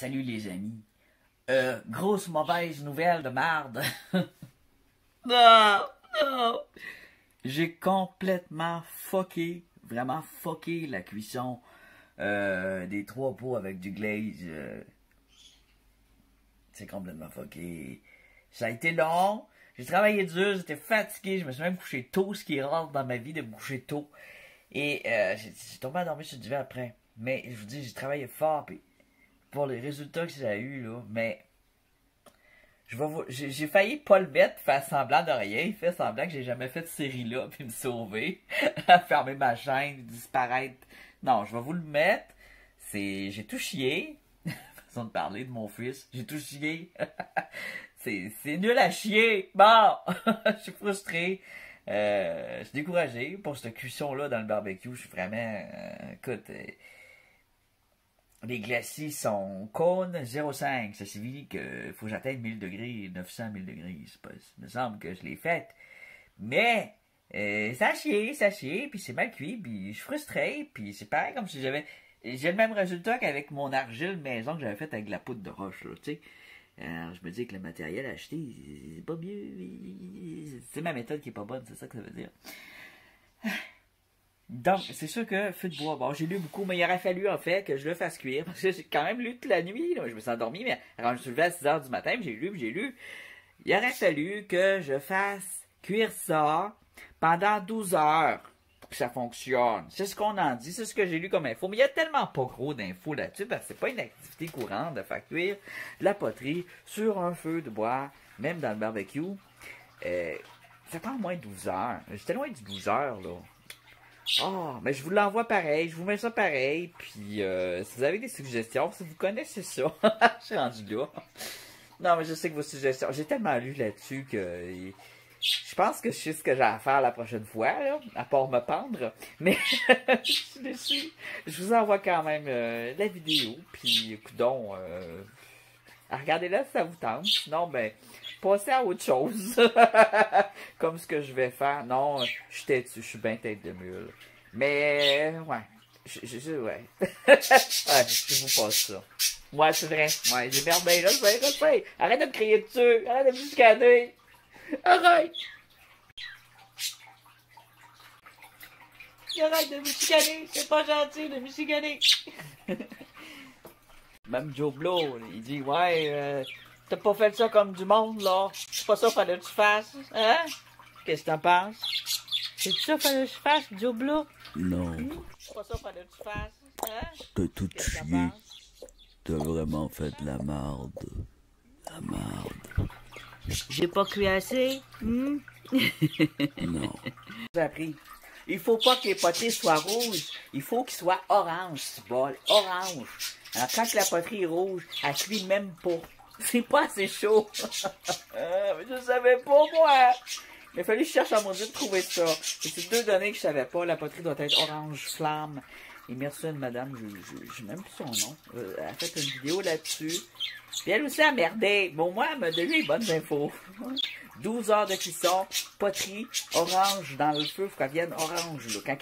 Salut les amis. Grosse mauvaise nouvelle de marde. Non, non. J'ai complètement fucké, vraiment fucké la cuisson des 3 pots avec du glaze. C'est complètement fucké. Ça a été long. J'ai travaillé dur, j'étais fatigué. Je me suis même couché tôt, ce qui est rare dans ma vie de me coucher tôt. Et j'ai tombé à dormir sur le divan après. Mais je vous dis, j'ai travaillé fort. Puis pour les résultats que j'ai eu là, mais j'ai failli pas le mettre, faire semblant de rien, faire semblant que j'ai jamais fait de série là, puis me sauver, fermer ma chaîne, disparaître. Non, je vais vous le mettre. J'ai tout chié. Façon de parler de mon fils. J'ai tout chié. C'est nul à chier. Bon, je suis frustré. Je suis découragé pour cette cuisson-là dans le barbecue. Je suis vraiment... écoute... les glacis sont cône 0,5. Ça signifie qu'il faut que j'atteigne 1000 degrés, 900 1000 degrés. Il me semble que je l'ai fait. Mais, ça a chié, puis c'est mal cuit, puis je suis frustré, puis c'est pareil comme si j'avais... J'ai le même résultat qu'avec mon argile maison que j'avais fait avec la poudre de roche, là, tu sais. Je me dis que le matériel acheté, c'est pas mieux. C'est ma méthode qui est pas bonne, c'est ça que ça veut dire. Donc, c'est sûr que feu de bois, bon, j'ai lu beaucoup, mais il aurait fallu, en fait, que je le fasse cuire. Parce que j'ai quand même lu toute la nuit, là. Je me suis endormi, mais quand je me suis levé à 6 h du matin, j'ai lu. Il aurait fallu que je fasse cuire ça pendant 12 heures pour que ça fonctionne. C'est ce qu'on en dit, c'est ce que j'ai lu comme info. Mais il y a tellement pas gros d'infos là-dessus, parce que c'est pas une activité courante de faire cuire de la poterie sur un feu de bois, même dans le barbecue. Ça prend moins de 12 heures. J'étais loin du 12 heures, là. Oh, mais je vous l'envoie pareil, je vous mets ça pareil, puis si vous avez des suggestions, si vous connaissez ça, je suis rendu là. Non, mais je sais que vos suggestions, j'ai tellement lu là-dessus que je pense que je sais ce que j'ai à faire la prochaine fois, là, à part me pendre, mais je suis déçu. Je vous envoie quand même la vidéo, puis coudonc, regardez-la si ça vous tente, sinon, ben, passez à autre chose. Comme ce que je vais faire. Non, je suis bien tête de mule. Mais, ouais. Ouais. Ouais, je vous passe ça. Ouais, c'est vrai. Ouais, j'ai merdé, là, je sais. Arrête de me crier dessus. Arrête de me chicaner. Arrête. Arrête de me chicaner. C'est pas gentil de me chicaner. Même Joe Blow, il dit, ouais, t'as pas fait ça comme du monde, là. C'est pas ça qu'il fallait que tu fasses. Hein? Qu'est-ce que t'en penses? C'est ça qu'il fallait que je fasse, Joe Blow? Non. C'est pas ça qu'il fallait que tu fasses. Hein? T'as tout chié. T'as vraiment fait de la marde. La marde. J'ai pas cuit assez? Non. J'ai appris. Il faut pas que les poteries soient rouges. Il faut qu'ils soient orange, ce bol. Orange. Alors, quand la poterie est rouge, elle cuit même pas. C'est pas assez chaud. Je savais pas, moi. Il a fallu que je cherche à mon Dieu de trouver ça. C'est 2 données que je savais pas. La poterie doit être orange flamme. Et merci à une madame, je sais même plus son nom. Elle a fait une vidéo là-dessus. Puis elle aussi a merdé. Bon, moi, elle m'a donné les bonnes infos. 12 heures de cuisson, poterie, orange dans le feu, faut qu'elle vienne orange, là.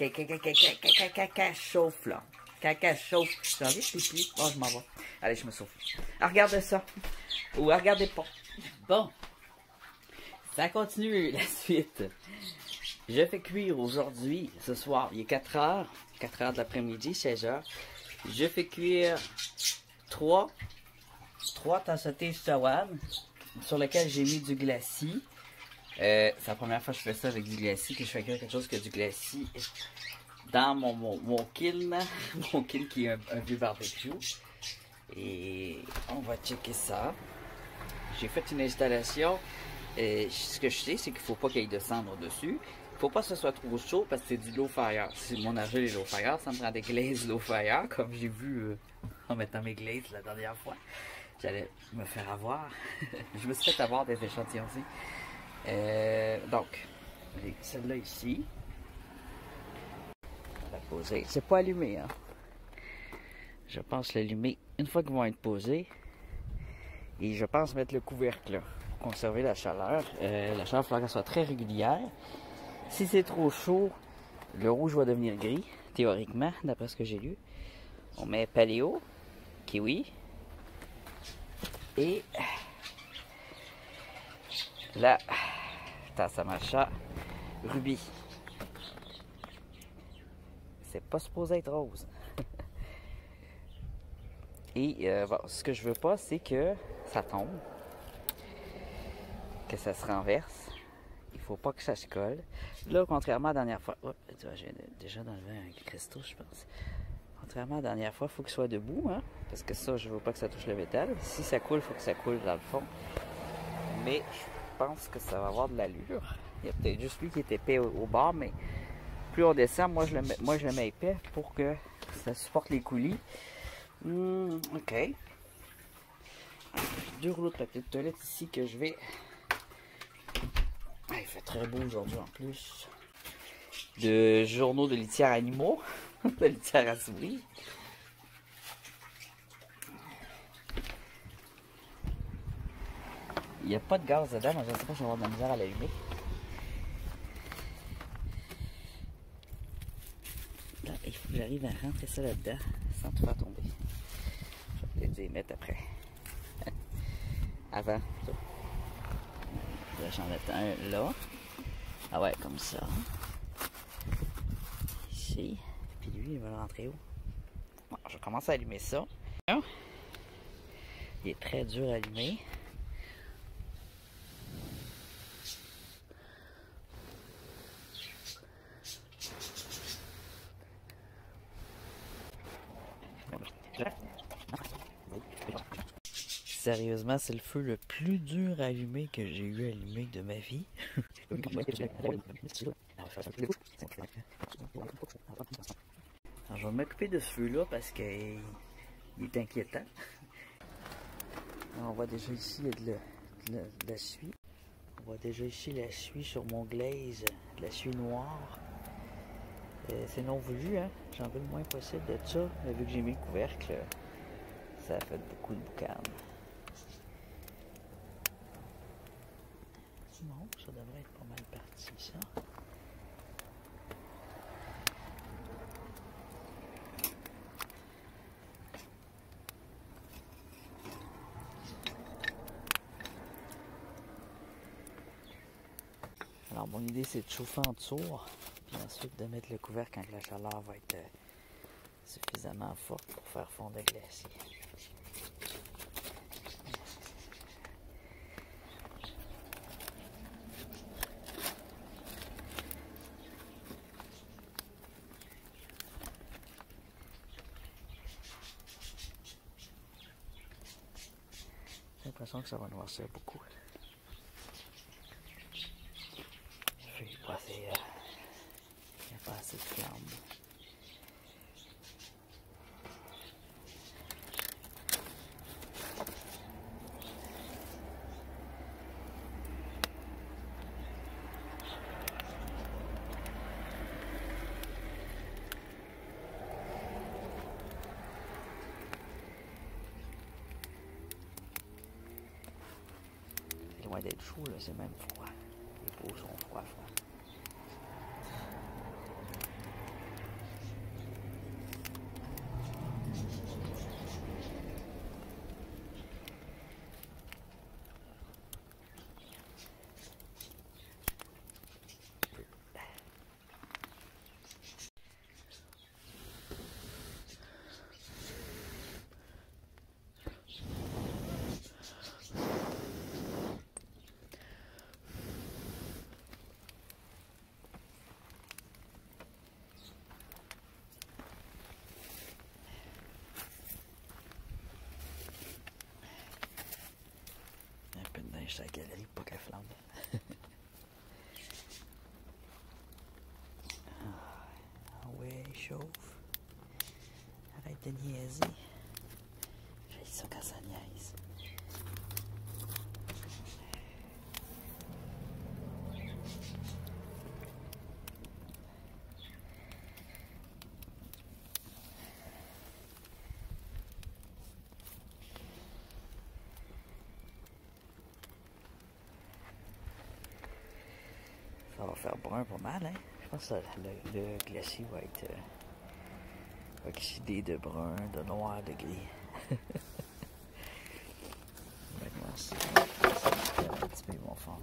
Quand chauffe, là. Quand chauffe. J'ai envie de pipi. Oh, je m'en vais. Allez, je me sauve. Regardez ça. Ou regardez pas. Bon. Ça continue la suite. Je fais cuire aujourd'hui, ce soir, il est 4 h. 4 h de l'après-midi, 16 h. Je fais cuire 3 tassetés sawab sur lesquels j'ai mis du glacis. C'est la première fois que je fais ça avec du glacis, que je fais cuire quelque chose que du glacis dans mon kiln. Mon kiln qui est un vieux barbecue. Et on va checker ça. J'ai fait une installation. Ce que je sais, c'est qu'il ne faut pas qu'il y ait de cendre au-dessus. Il ne faut pas que ce soit trop chaud parce que c'est du low fire. Si mon argile est low fire, ça me prend des glazes low fire, comme j'ai vu en mettant mes glazes la dernière fois. J'allais me faire avoir. Je me suis fait avoir des échantillons aussi. Donc, celle-là ici. On va la poser. C'est pas allumé, hein. Je pense l'allumer une fois qu'ils vont être posés. Et je pense mettre le couvercle là, pour conserver la chaleur. La chaleur, il faudra qu'elle soit très régulière. Si c'est trop chaud, le rouge va devenir gris, théoriquement, d'après ce que j'ai lu. On met paléo, kiwi, Et là, tasse à matcha, rubis. C'est pas supposé être rose. Et bon, ce que je veux pas, c'est que ça tombe, que ça se renverse. Il faut pas que ça se colle. Là, contrairement à la dernière fois, j'ai déjà enlevé un cristaux, je pense. Contrairement à la dernière fois, il faut qu'il soit debout, hein, parce que ça, je veux pas que ça touche le métal. Si ça coule, il faut que ça coule dans le fond. Mais je pense que ça va avoir de l'allure. Il y a peut-être juste lui qui est épais au bord, mais plus on descend, moi je le mets épais pour que ça supporte les coulis. Ok. J'ai 2 rouleaux de papier de toilette ici que je vais... Ah, il fait très beau aujourd'hui en plus. De journaux de litière animaux, de litière à souris. Il n'y a pas de gaz dedans, mais je ne sais pas si je vais avoir de la misère à l'allumer. Là, il faut que j'arrive à rentrer ça là-dedans sans tout faire tomber. Je vais peut-être les mettre après. Avant, plutôt. Là, j'en mets un là. Ah ouais, comme ça. Ici. Puis lui, il va rentrer où? Bon, je commence à allumer ça. Il est très dur à allumer. Sérieusement, c'est le feu le plus dur à allumer que j'ai eu à allumer de ma vie. Alors, je vais m'occuper de ce feu-là parce qu'il est inquiétant. Alors, on voit déjà ici il y a de la suie. On voit déjà ici la suie sur mon glaze, de la suie noire. C'est non voulu, hein? J'en veux le moins possible de ça. Mais vu que j'ai mis le couvercle, ça a fait beaucoup de boucan. Non, ça devrait être pas mal parti, ça. Alors, mon idée, c'est de chauffer en dessous, puis ensuite de mettre le couvercle quand la chaleur va être suffisamment forte pour faire fondre le glacier. J'ai l'impression que ça va noircir beaucoup. Il n'y a pas assez de flamme. C'est loin d'être chaud, là, c'est même froid. Les peaux sont froids. Sa galerie, pas qu'elle flambe. Ah ouais, chauffe. Arrête de niaiser. J'ai ça quand ça niaise. Ça va faire brun pas mal, hein? Je pense que le glacier va être oxydé de brun, de noir, de gris. place. Un petit peu, ils vont fondre.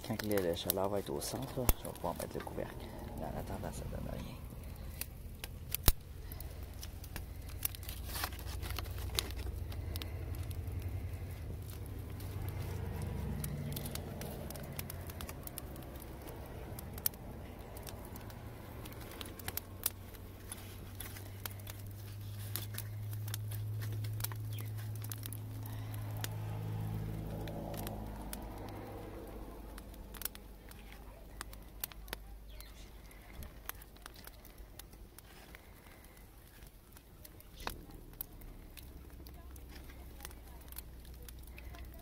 Quand la chaleur va être au centre, là, je vais pouvoir mettre le couvercle. En attendant, ça donne rien.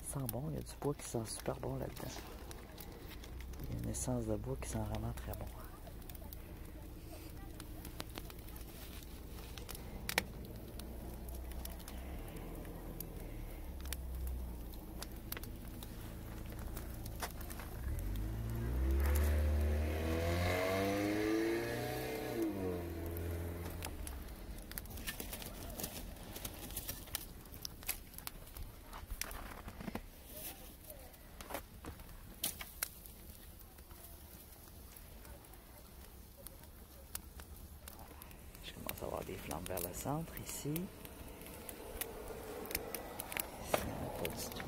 Ça sent bon, il y a du bois qui sent super bon là-dedans. Il y a une essence de bois qui sent vraiment très bon. Je commence à avoir des flammes vers le centre ici. Ici, il n'y en a pas du tout.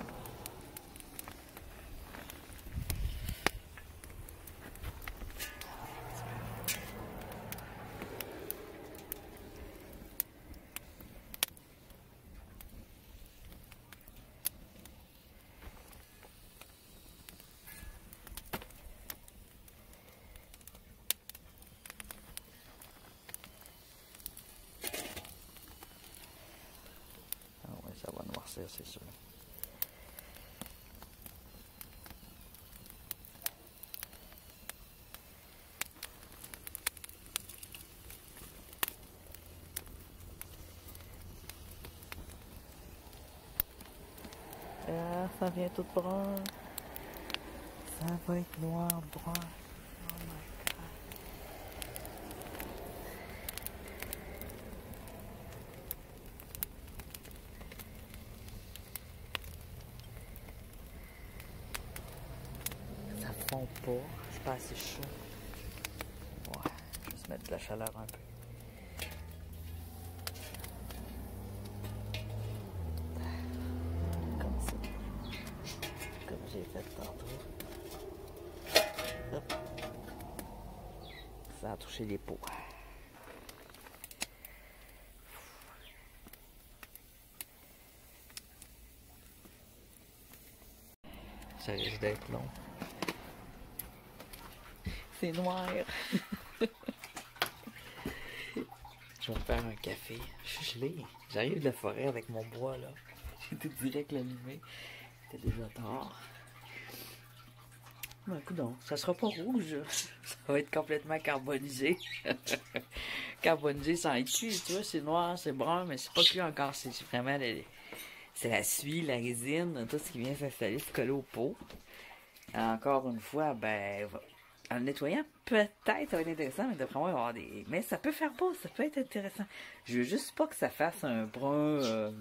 Ça va noircir, c'est sûr. Ah, ça vient tout brun. Ça va être noir, brun. Oh my God. Ça fond pas, c'est pas assez chaud. Ouais, je vais se mettre de la chaleur un peu. Comme ça. Comme j'ai fait tantôt. Hop. Ça a touché les peaux. Ça risque d'être long. C'est noir. Je vais me faire un café. Je suis gelé. J'arrive de la forêt avec mon bois là. J'étais direct allumé. C'était déjà tard. Ben, écoute donc, ça sera pas rouge. Ça va être complètement carbonisé. Carbonisé sans être cuit, tu vois, c'est noir, c'est brun, mais c'est pas cuit encore. C'est vraiment c'est la suie, la résine, tout ce qui vient s'installer, se coller au pot. Encore une fois, ben, en le nettoyant, peut-être ça va être intéressant, mais d'après moi, il va y avoir des. Mais ça peut faire beau, ça peut être intéressant. Je veux juste pas que ça fasse un brun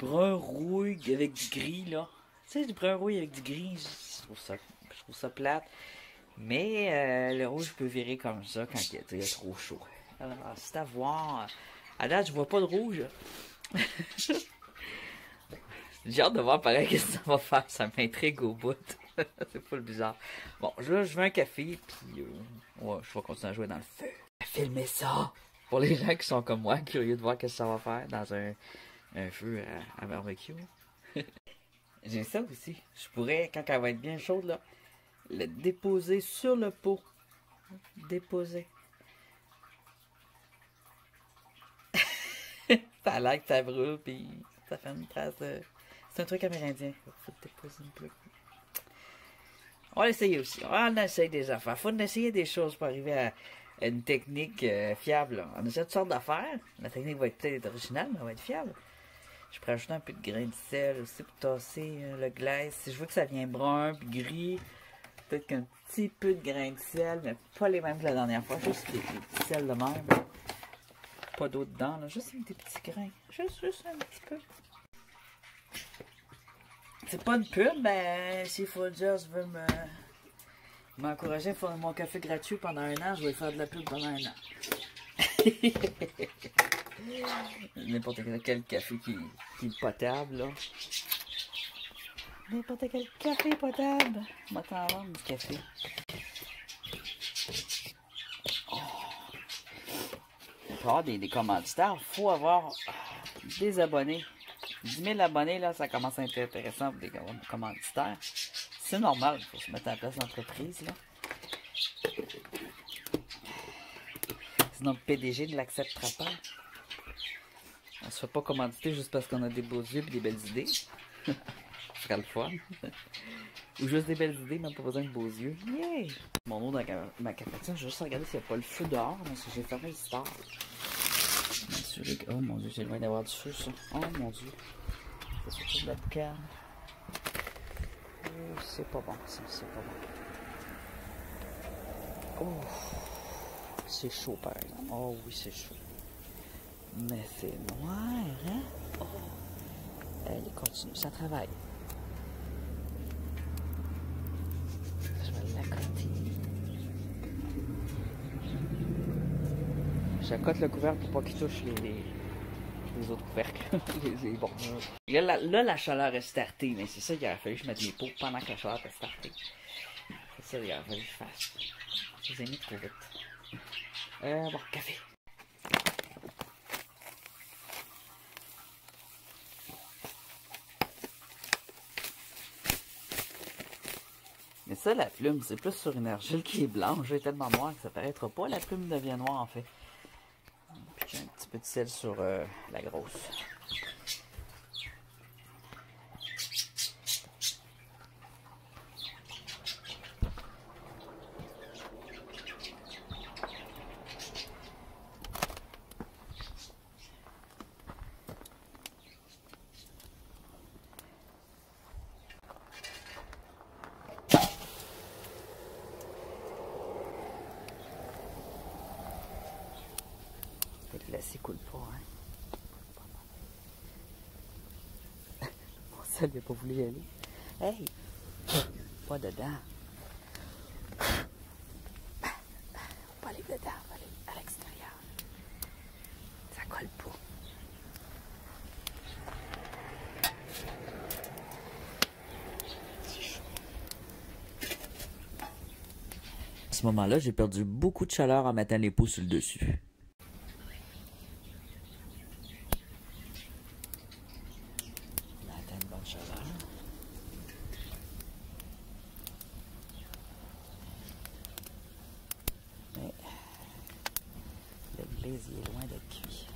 rouille avec du gris, là. Tu sais, du brun rouille avec du gris, je trouve ça plate. Mais le rouge peut virer comme ça quand il y a trop chaud. Alors, c'est à voir. À date, je vois pas de rouge. J'ai hâte de voir pareil qu'est-ce que ça va faire. Ça m'intrigue au bout. C'est pas le bizarre. Bon, je veux un café, puis ouais, je vais continuer à jouer dans le feu. Filmer ça! Pour les gens qui sont comme moi, curieux de voir qu'est-ce que ça va faire dans un feu à barbecue. J'ai ça aussi. Je pourrais, quand elle va être bien chaude, là, le déposer sur le pot. Déposer. Ça a l'air que ça brûle, puis ça fait une trace. C'est un truc amérindien. Faut le déposer un peu. On va l'essayer aussi. On essaye des affaires. Faut essayer des choses pour arriver à une technique fiable. Là. On essaie toutes sortes d'affaires. La technique va être peut-être originale, mais elle va être fiable. Je pourrais ajouter un peu de grain de sel aussi pour tasser le glace. Si je veux que ça vient brun puis gris, peut-être qu'un petit peu de grain de sel, mais pas les mêmes que la dernière fois. Juste des petits sels de même. Pas d'eau dedans, là. Juste des petits grains. Juste un petit peu. C'est pas une pub, mais si Folgers veut m'encourager à faire mon café gratuit pendant 1 an, je vais faire de la pub pendant 1 an. N'importe quel café qui est potable, là. N'importe quel café potable. On va t'en vendre du café. Pour avoir des commanditaires, il faut avoir des abonnés. 10 000 abonnés, là, ça commence à être intéressant pour des commanditaires. C'est normal, il faut se mettre en place d'entreprise, là. Sinon, le PDG ne l'acceptera pas. On ne se fait pas commanditer juste parce qu'on a des beaux yeux et des belles idées. Ce serait le fun. Ou juste des belles idées, même pas besoin de beaux yeux. Yeah! Mon eau dans ma cafetière, je vais juste regarder s'il n'y a pas le feu dehors, parce que j'ai fermé le store. Oh mon dieu, c'est loin d'avoir du feu, ça. Oh mon dieu. C'est surtout de la boucane. C'est pas bon, ça, c'est pas bon. Oh! C'est chaud, par exemple. Oh oui, c'est chaud. Mais c'est noir, hein? Oh! Allez, continue, ça travaille. Je vais l'accoter. J'accote le couvercle pour pas qu'il touche les autres couvercles. Bon. Là, la chaleur est startée, mais c'est ça qu'il aurait fallu que je mette mes pots pendant que la chaleur est startée. C'est ça qu'il aurait fallu que je fasse. Je les ai mis trop vite. Bon, café. Mais ça, la plume, c'est plus sur une argile qui est blanche. Elle est tellement noire que ça paraîtra pas. La plume devient noire, en fait. Puis j'ai un petit peu de sel sur la grosse. Le glacé coule pas, hein. Mon sel, il n'a pas voulu y aller. Hey! Pas dedans. Pas aller dedans, pas aller à l'extérieur. Ça colle pas. C'est chaud. À ce moment-là, j'ai perdu beaucoup de chaleur en mettant les pots sur le dessus. On a atteint une bonne chaleur. Mais le glaze il est loin d'être cuit.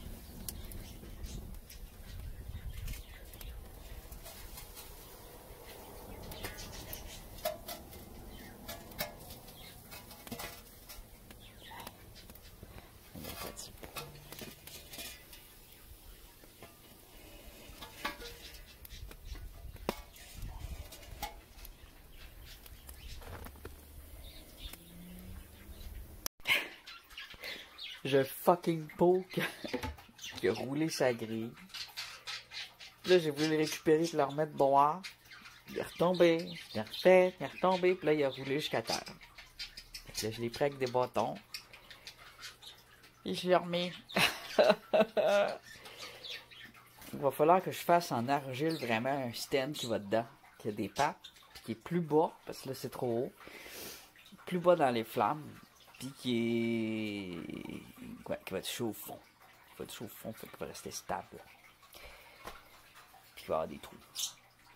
Je fucking pot qui a roulé sa grille. Là, j'ai voulu le récupérer et le remettre boire. Il est retombé, il est refait, il est retombé, puis là, il a roulé jusqu'à terre. Là, je l'ai pris avec des bâtons. Et je l'ai remis. Il va falloir que je fasse en argile vraiment un stand qui va dedans, qui a des pattes, qui est plus bas, parce que là, c'est trop haut. Plus bas dans les flammes. Puis qui va être chaud au fond. Il va être chaud au fond, fait qu'il va rester stable. Puis il va y avoir des trous.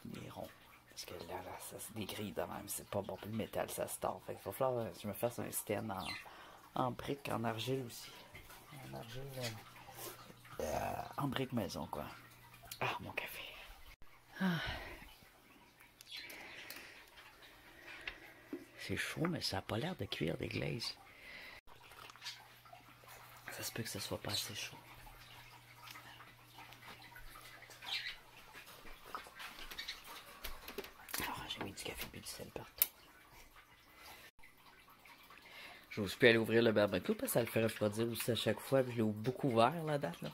Des ronds. Parce que là ça se dégrise de même. C'est pas bon. Puis le métal, ça se tord. Fait qu'il va falloir que je me fasse un stand en briques, en argile aussi. En argile. En briques maison, quoi. Ah, mon café. Ah. C'est chaud, mais ça n'a pas l'air de cuire des glazes. Ça se peut que ça soit pas assez chaud. J'ose plus aller ouvrir le barbecue parce que ça le fait refroidir aussi à chaque fois. Puis je l'ai beaucoup ouvert la date là.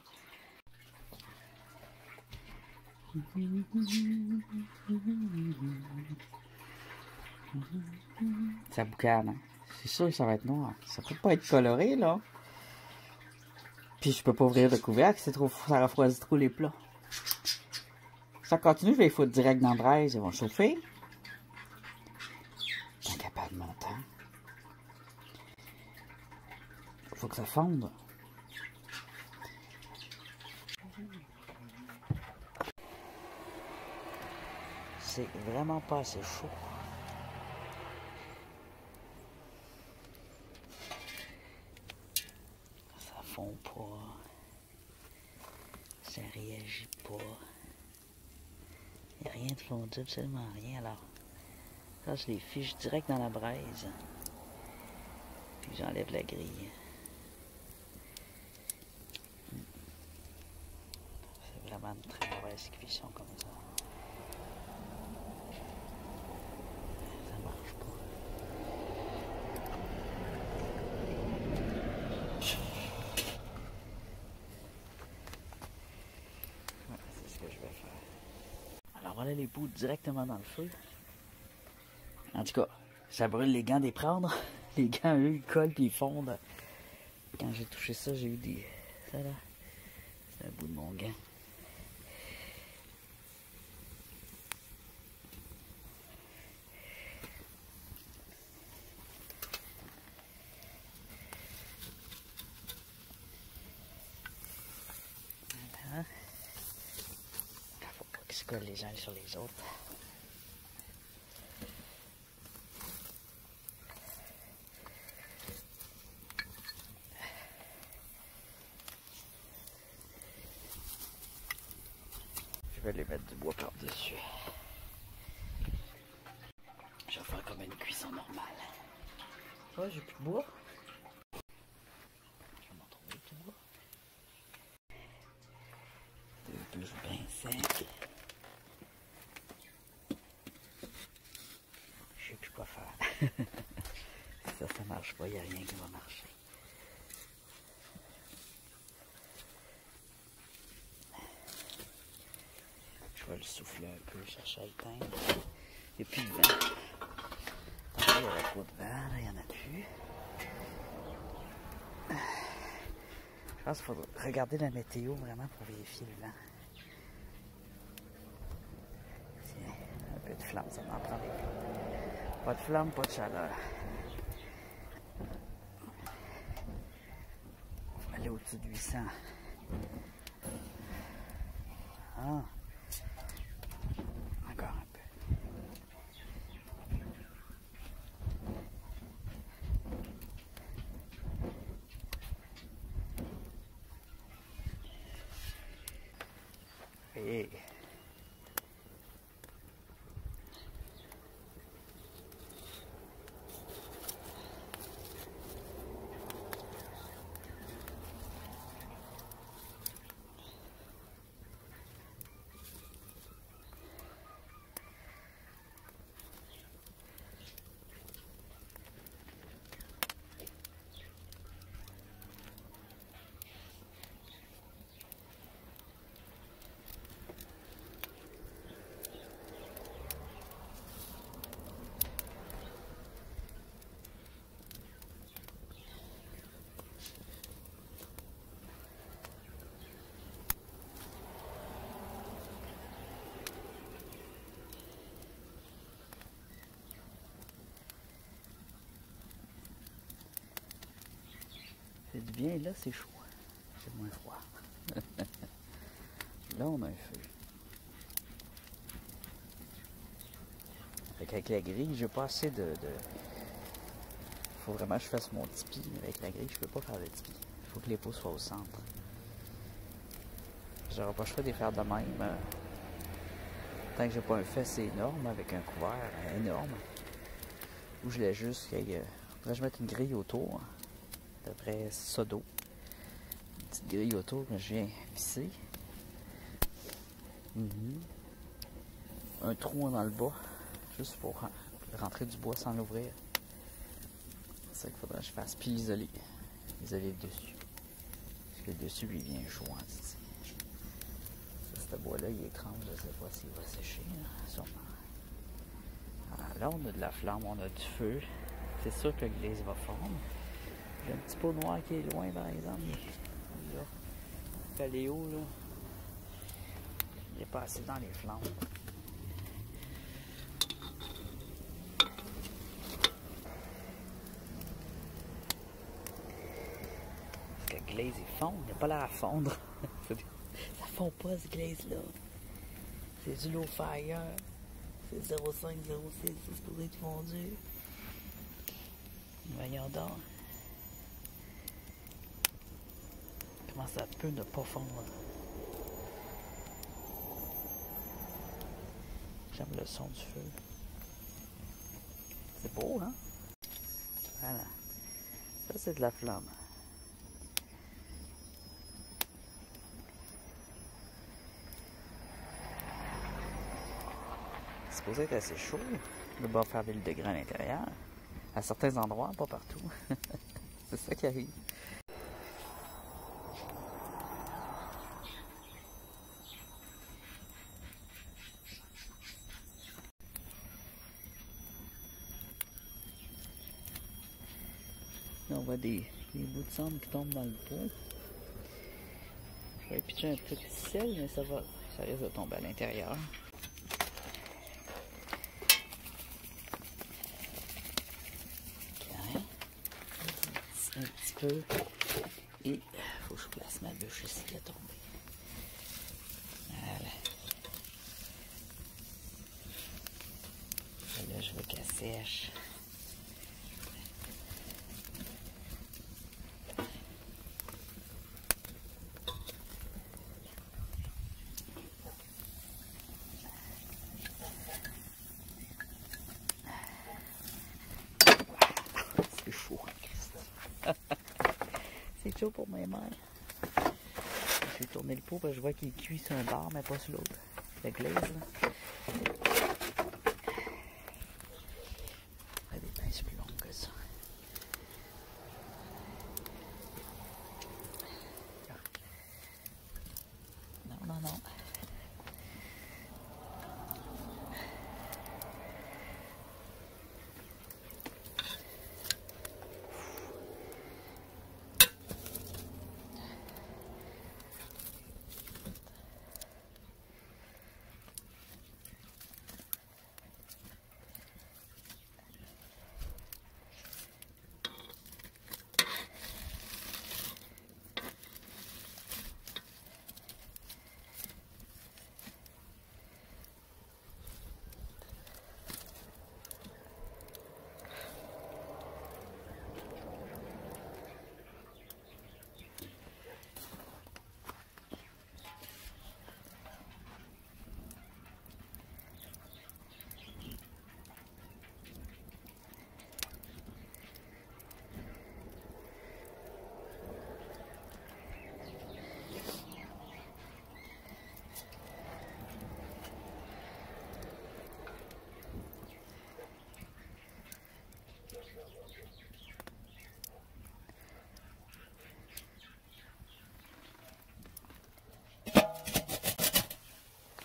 Ça boucane, hein? C'est sûr que ça va être noir. Ça peut pas être coloré là. Puis je peux pas ouvrir le couvercle, c'est trop, ça refroidit trop les plats. Si ça continue, je vais les foutre direct dans la braise, ils vont chauffer. Je suis incapable de mon temps. Faut que ça fonde. C'est vraiment pas assez chaud. Ça fond pas. Ça réagit pas. Il n'y a rien de fondu, absolument rien. Alors, là, je les fiche direct dans la braise. Puis j'enlève la grille. C'est vraiment une très mauvaise cuisson comme ça. Ça marche pas. Ouais, c'est ce que je vais faire. Alors voilà les poudres directement dans le feu. En tout cas, ça brûle les gants des prendre. Les gants, eux, ils collent puis ils fondent. Quand j'ai touché ça, j'ai eu des... Ça là, c'est un bout de mon gant. Voilà. Faut pas qu'ils se collent les uns sur les autres. Je vais les mettre du bois par-dessus. Je vais faire comme une cuisson normale. Ouais, j'ai plus de bois. Je vais m'en trouver du bois. Deux bûches bien secs. Je sais plus quoi faire. Si ça marche pas, il n'y a rien qui va marcher. Je vais le souffler un peu, chercher à éteindre. Il n'y a plus de vent. Il y avait trop de vent, là, il n'y en a plus. Je pense qu'il faut regarder la météo vraiment pour vérifier le vent. Tiens, un peu de flamme, ça m'en prend des flammes. Pas de flamme, pas de chaleur. On va aller au-dessus de 800. Ah. Encore un peu. Et... c'est du bien, là c'est chaud. C'est moins froid. Là on a un feu. Avec la grille, j'ai pas assez de... Faut vraiment que je fasse mon tipi. Avec la grille, je peux pas faire le tipi. Il faut que les pots soient au centre. J'aurais pas le choix de les faire de même. Tant que j'ai pas un fesse énorme avec un couvert énorme. Ou je l'ajuste. Faudrait que je mette une grille autour. D'après ça d'eau. Une petite grille autour que je viens visser. Un trou dans le bas. Juste pour rentrer du bois sans l'ouvrir. ça qu'il faudrait que je fasse. Puis isoler le dessus. Parce que le dessus, il vient jouant. Ce bois-là, il est étrange. Je ne sais pas s'il va sécher. Là, sûrement. Ah, là, on a de la flamme, on a du feu. C'est sûr que le glaze va fondre. Il y a un petit pot noir qui est loin, par exemple. Là, le paléo, là, il est passé dans les flammes. Parce que le glaze, il fond. Il n'a pas l'air à fondre. Ça fond pas, ce glaze-là. C'est du low fire. C'est 0,5, 0,6. C'est supposé être fondu. Voyons donc. Comment ça peut ne pas fondre? J'aime le son du feu. C'est beau, hein? Voilà. Ça, c'est de la flamme. C'est supposé être assez chaud. Le bas faire 1000 degrés à l'intérieur. À certains endroits, pas partout. C'est ça qui arrive. Là, on voit des bouts de cendre qui tombent dans le pot. Je vais pitcher un peu de sel, mais ça risque de tomber à l'intérieur. Un petit peu. Et il faut que je place ma bûche ici, elle est tombée. Voilà. Et là, je veux qu'elle sèche. C'est chaud. C'est chaud pour mes mains. Je vais tourner le pot parce que je vois qu'il cuit sur un bord, mais pas sur l'autre. Le glaze, là. Il y a des pinces plus longues que ça. Non, non, non.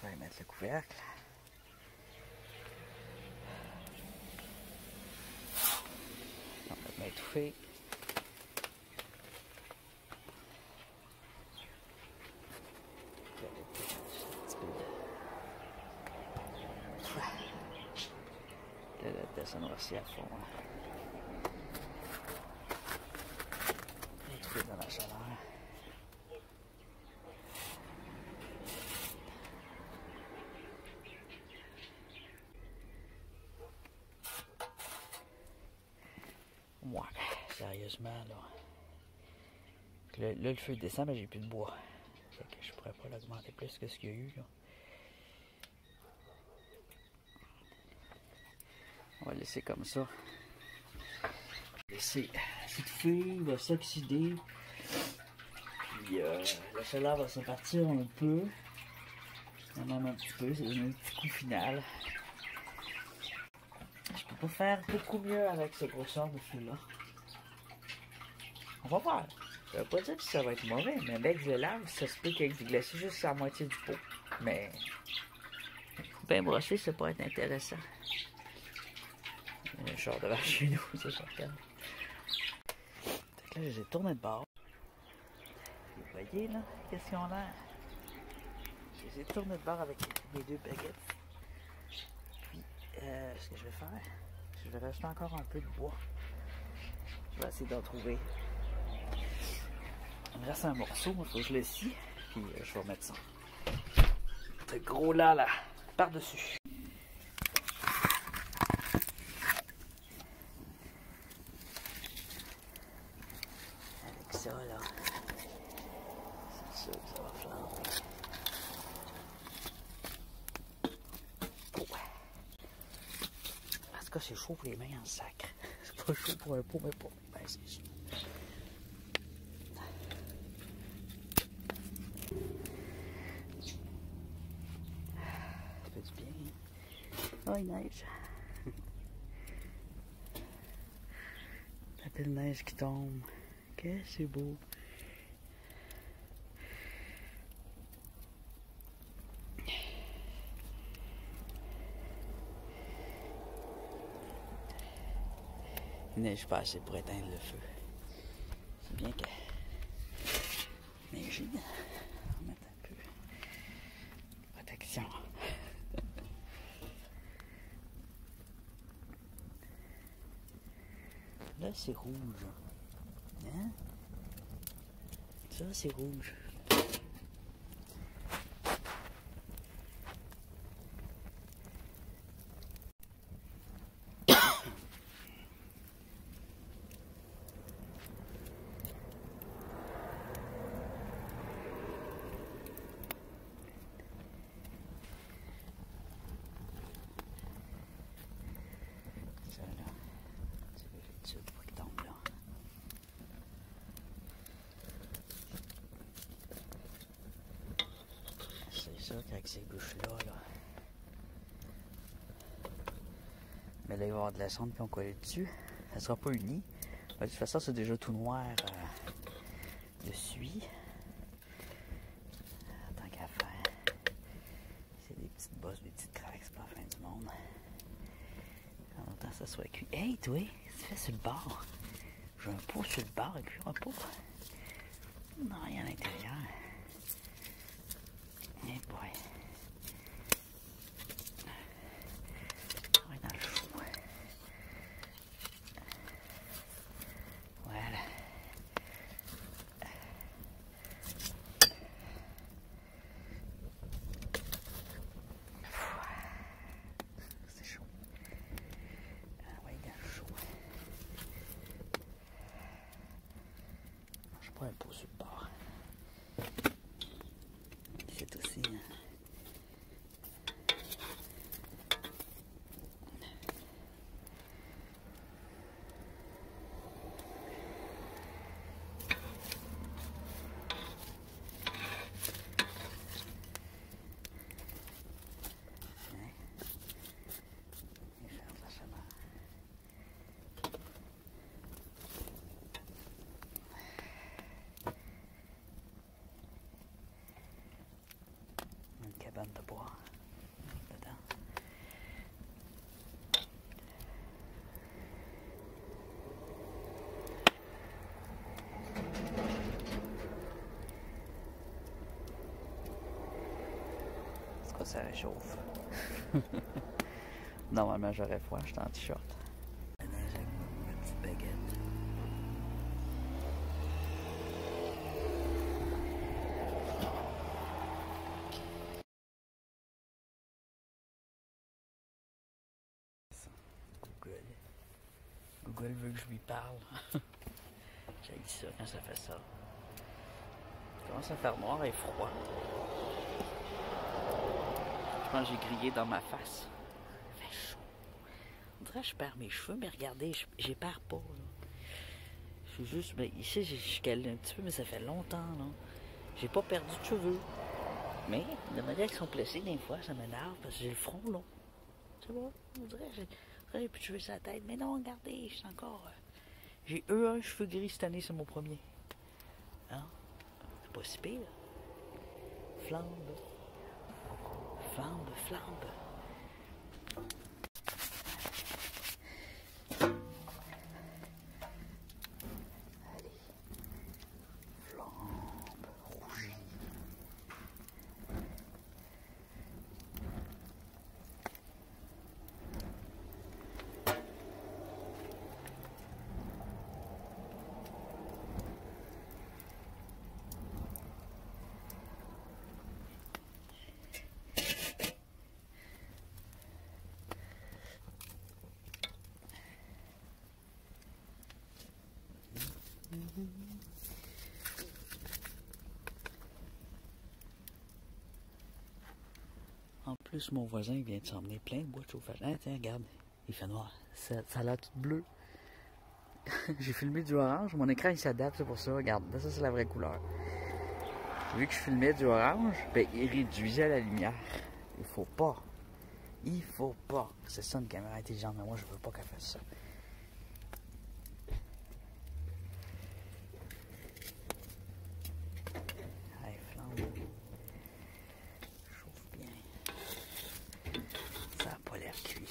Je vais mettre le couvercle. On va m'étouffer. Là, la personne aussi à fond. Étouffé dans la chaleur. Ouais, sérieusement, là. Là, le feu descend, mais j'ai plus de bois. Fait que je pourrais pas l'augmenter plus que ce qu'il y a eu, là. On va laisser comme ça. Laisser s'étouffer, il va s'oxyder. Puis la chaleur va se partir un peu. Même un petit peu, c'est un petit coup final. Je peux pas faire beaucoup mieux avec ce grosseur de feu-là. On va voir. Ça veut pas dire que ça va être mauvais, mais dès que je le lave, ça se peut qu'avec du glacé juste à la moitié du pot. Mais bien brossé, ça pourrait être intéressant. Un char devant chez nous, ça je regarde. Fait que là, je les ai tournés de bord. Vous voyez là, qu'est-ce qu'ils ont l'air? Je les ai tournés de bord avec mes 2 baguettes. Puis, ce que je vais faire, je vais rajouter encore un peu de bois. Je vais essayer d'en trouver. Il me reste un morceau, il faut que je le scie, puis je vais remettre ça. Ce gros là, par-dessus. Avec ça, là, c'est sûr que ça va flamber. Ouais. En tout cas, c'est chaud pour les mains en sac. C'est pas chaud pour un pot, mais pour les mains, c'est chaud. Ça fait du bien. Oh, il neige. La belle neige qui tombe. Que c'est beau. Il neige pas assez pour éteindre le feu. C'est bien que neiger, on va mettre un peu de protection. Là, c'est rouge. Hein? Ça, c'est rouge. Ça, là, tu vérifies tout pour qu'il tombe là. C'est ça qu'avec ces bouches-là, là. Mais là, il va y avoir de la cendre puis on colle dessus. Ça sera pas uni. De toute façon, c'est déjà tout noir de suie. Tant qu'à faire. C'est des petites bosses, des petites craques, c'est pas la fin du monde. En même temps, ça soit cuit. Hey, toi, qu'est-ce que tu fais sur le bord? J'ai un pot sur le bord et puis un pot. Non, rien à l'intérieur. Eh boy. On est dans le chaud. Voilà. C'est chaud. Ah ouais, dans le chaud. Je prends un pot sur le bord. C'est aussi. Une cabane de bois dedans. C'est quoi, ça réchauffe? Normalement, j'aurais froid, j'étais en t-shirt. La neige avec ma petite baguette. Google veut que je lui parle. J'ai dit ça quand ça fait ça. Ça commence à faire noir et froid. Je pense que j'ai grillé dans ma face. Il fait chaud. On dirait que je perds mes cheveux, mais regardez, j'y perds pas. Là. Je suis juste. Ben, ici, je cale un petit peu, mais ça fait longtemps. Là. J'ai pas perdu de cheveux. Mais de manière qu'ils sont placés, des fois, ça m'énerve parce que j'ai le front long. Tu vois, on dirait que j'ai plus de cheveux sur la tête. Mais non, regardez, je suis encore J'ai eu un cheveu gris cette année, c'est mon premier. Hein? C'est pas si pire. Flambe. Flambe, flambe. Allez. Flambe, rougie. En plus, mon voisin vient de s'emmener plein de bois de chauffage. Ah, tiens, regarde, il fait noir. Ça a l'air tout bleu. J'ai filmé du orange, mon écran il s'adapte, c'est pour ça. Regarde, ça c'est la vraie couleur. Vu que je filmais du orange, ben, il réduisait la lumière. Il faut pas. Il faut pas. C'est ça une caméra intelligente, mais moi je veux pas qu'elle fasse ça. Allez, flambe. Chauffe bien. Ça n'a pas l'air cuit.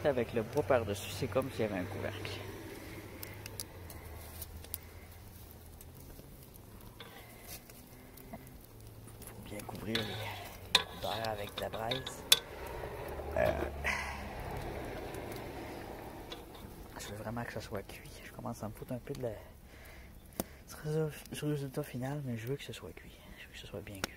Avec le bois par-dessus, c'est comme s'il y avait un couvercle. Faut bien couvrir les couleurs avec de la braise. Je veux vraiment que ça soit cuit. Je commence à me foutre un peu de la... du résultat final, mais je veux que ce soit cuit. Je veux que ce soit bien cuit.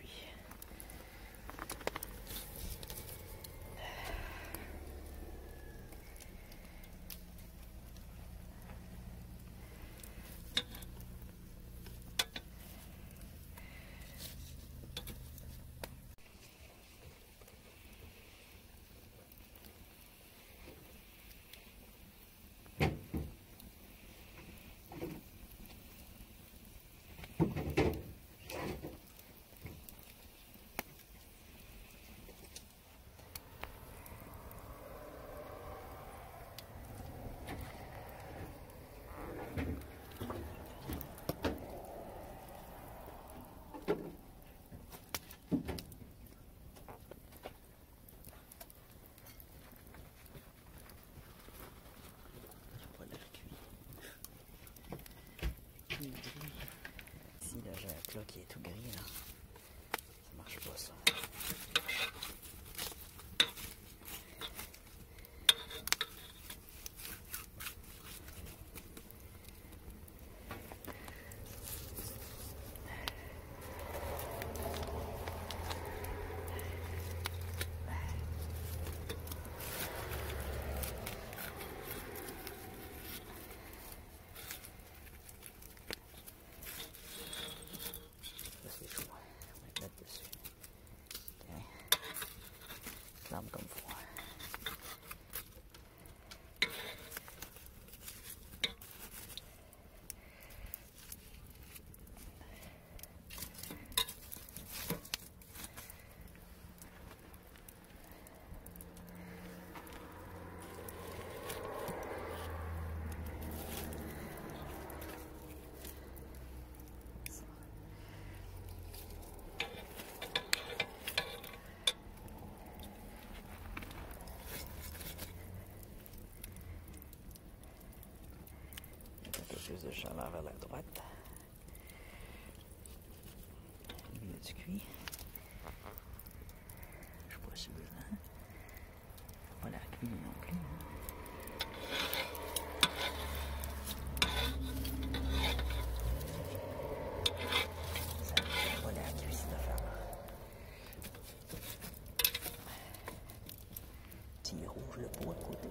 Ici, là, j'ai un plat qui est tout gris, là. Ça marche pas, ça. Comme froid. Plus de chaleur vers la droite. C'est cuit. Je sais pas si besoin. Pas l'air cuit non plus. Ça n'a pas l'air cuit cette affaire-là. Petit rouge le pot à côté.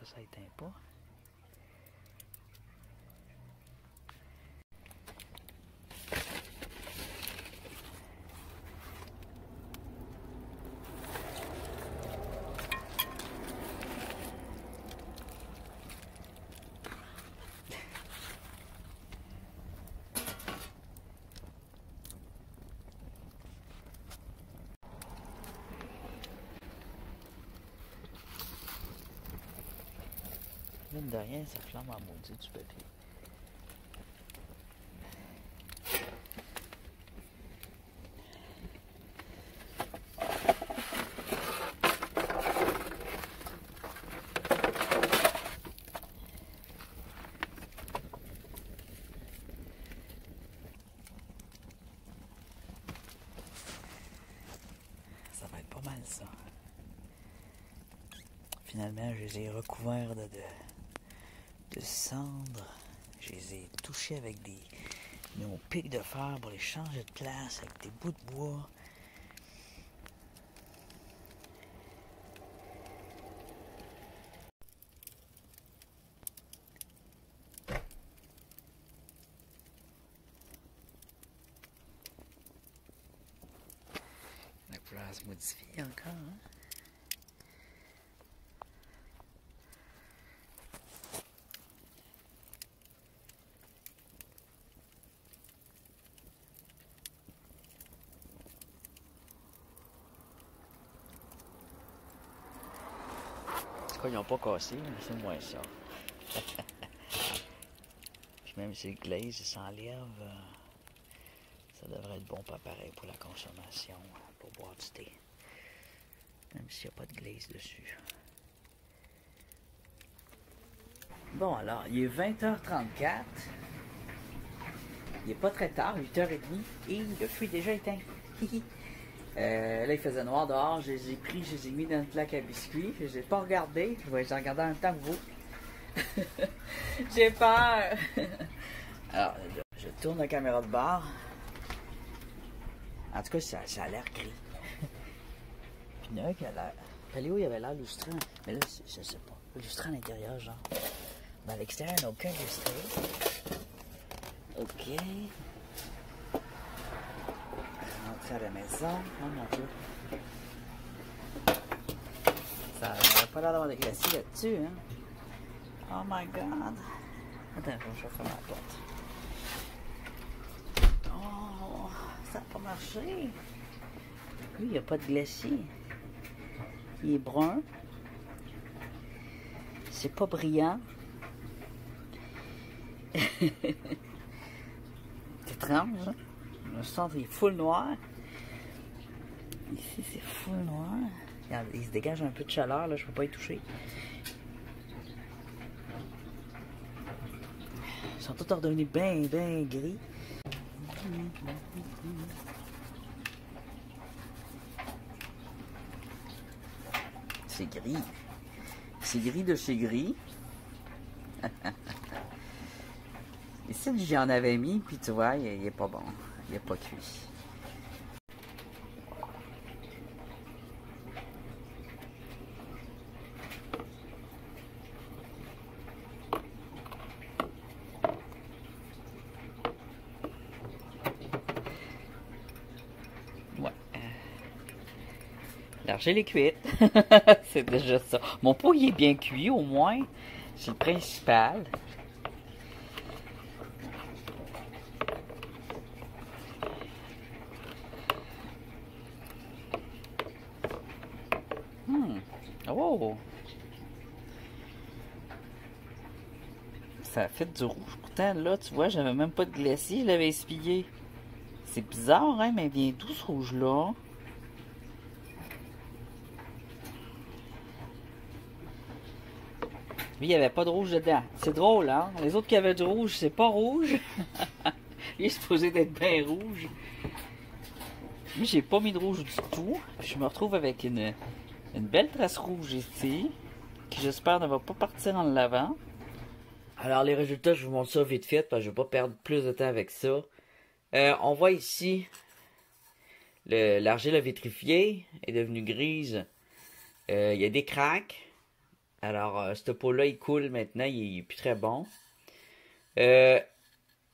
Ça éteint pas. Mine de rien, ça flamme en maudit du papier. Ça va être pas mal ça. Finalement, je les ai recouverts de cendres. Je les ai touchés avec nos pics de fer pour les changer de place avec des bouts de bois. La couleur se modifie encore, hein? Ils n'ont pas cassé, mais c'est moins ça. Puis même si le glaze s'enlève, ça devrait être bon pas pareil pour la consommation, pour boire du thé. Même s'il n'y a pas de glaze dessus. Bon alors, il est 20h34. Il n'est pas très tard, 8h30. Et le feu est déjà éteint. Là, il faisait noir dehors, je les ai pris, je les ai mis dans une plaque à biscuits. Je les ai pas regardés, je vais les regarder en même temps que vous. J'ai peur. Alors, je tourne la caméra de bord. En tout cas, ça a l'air gris. Puis il y en a un qui a l'air... Paléo, il avait l'air lustrant. Mais là, je sais pas. Lustrant à l'intérieur, genre. Dans l'extérieur, il n'y a aucun lustré. Ok. Rentrer à la maison. Oh mon Dieu. Ça n'a pas l'air d'avoir de glacier là-dessus, hein. Oh my god. Attends, je vais fermer la porte. Oh, ça n'a pas marché. Lui, il n'y a pas de glacier. Il est brun. C'est pas brillant. C'est étrange, hein? Le centre est full noir. Ici, c'est full noir. Regarde, il se dégage un peu de chaleur, là, je peux pas y toucher. Ils sont tous redevenus bien gris. C'est gris. C'est gris de chez gris. Ici, j'en avais mis, puis tu vois, il est pas bon. Il est pas cuit. L'argile est cuite. C'est déjà ça. Mon pot, il est bien cuit, au moins. C'est le principal. Oh! Ça a fait du rouge. Pourtant, là, tu vois, j'avais même pas de glacis, je l'avais essuyé. C'est bizarre, hein, mais bien d'où ce rouge-là? Lui, il n'y avait pas de rouge dedans. C'est drôle, hein? Les autres qui avaient du rouge, c'est pas rouge. Lui, il est supposé d'être bien rouge. Lui, j'ai pas mis de rouge du tout. Puis je me retrouve avec une belle trace rouge ici, qui j'espère ne va pas partir en le lavant. Alors les résultats, je vous montre ça vite fait, parce que je ne vais pas perdre plus de temps avec ça. On voit ici, l'argile vitrifiée est devenue grise. Il y a des craques. Alors, ce pot-là, il coule maintenant, il est plus très bon. Le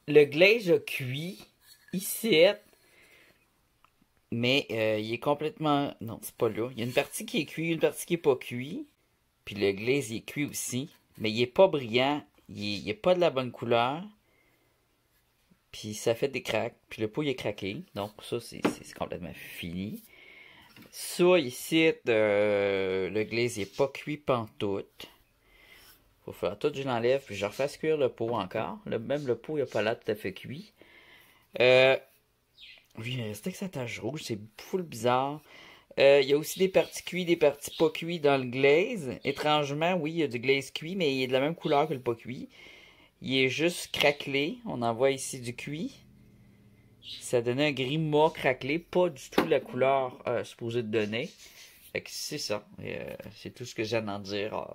glaze a cuit ici. Mais il est complètement... Non, c'est pas là. Il y a une partie qui est cuite, une partie qui est pas cuite. Puis le glaze, il est cuit aussi. Mais il est pas brillant. Il est pas de la bonne couleur. Puis ça fait des craques. Puis le pot, il est craqué. Donc ça, c'est complètement fini. Ça, ici, le glaze, il est pas cuit pantoute. Faut faire tout, je l'enlève. Puis je refasse cuire le pot encore. Même le pot, il n'a pas l'air tout à fait cuit. Oui, il restait que sa tache rouge, c'est full bizarre. Il y a aussi des parties cuites, des parties pas cuites dans le glaze. Étrangement, oui, il y a du glaze cuit, mais il est de la même couleur que le pas cuit. Il est juste craquelé. On en voit ici du cuit. Ça donnait un gris mat craquelé, pas du tout la couleur supposée de donner. Fait que c'est ça. C'est tout ce que j'ai à en dire.